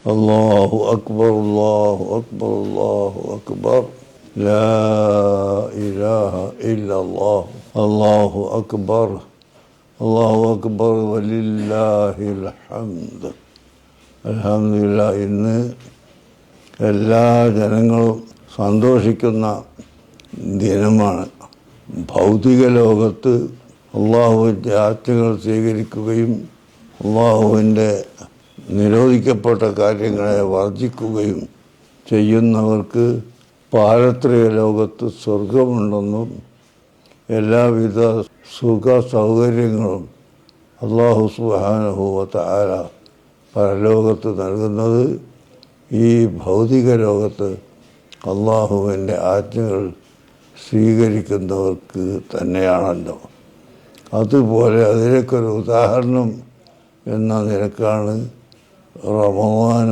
അല്ലാഹു അക്ബർ അല്ലാഹു അക്ബർ അല്ലാഹു അക്ബർ ലാ ഇലാഹ ഇല്ലല്ലാഹ് അല്ലാഹു അക്ബർ വലില്ലാഹിൽ ഹംദ്. അൽഹംദുലില്ലാഹ്. ഇന്ന് എല്ലാ ജനങ്ങളും സന്തോഷിക്കുന്ന ദിനമാണ്. ഭൗതിക ലോകത്ത് അള്ളാഹുവിൻ്റെ ആജ്ഞകൾ സ്വീകരിക്കുകയും അള്ളാഹുവിൻ്റെ നിരോധിക്കപ്പെട്ട കാര്യങ്ങളെ വർജിക്കുകയും ചെയ്യുന്നവർക്ക് പാരത്രിക ലോകത്ത് സ്വർഗമുണ്ടെന്നും എല്ലാവിധ സുഖ സൗകര്യങ്ങളും അല്ലാഹു സുബ്ഹാനഹു വ തആല പരലോകത്ത് നൽകുന്നത് ഈ ഭൗതിക ലോകത്ത് അള്ളാഹുവിൻ്റെ ആജ്ഞകൾ സ്വീകരിക്കുന്നവർക്ക് തന്നെയാണല്ലോ. അതുപോലെ അതിലേക്കൊരു ഉദാഹരണം എന്ന നിലക്കാണ് റമദാൻ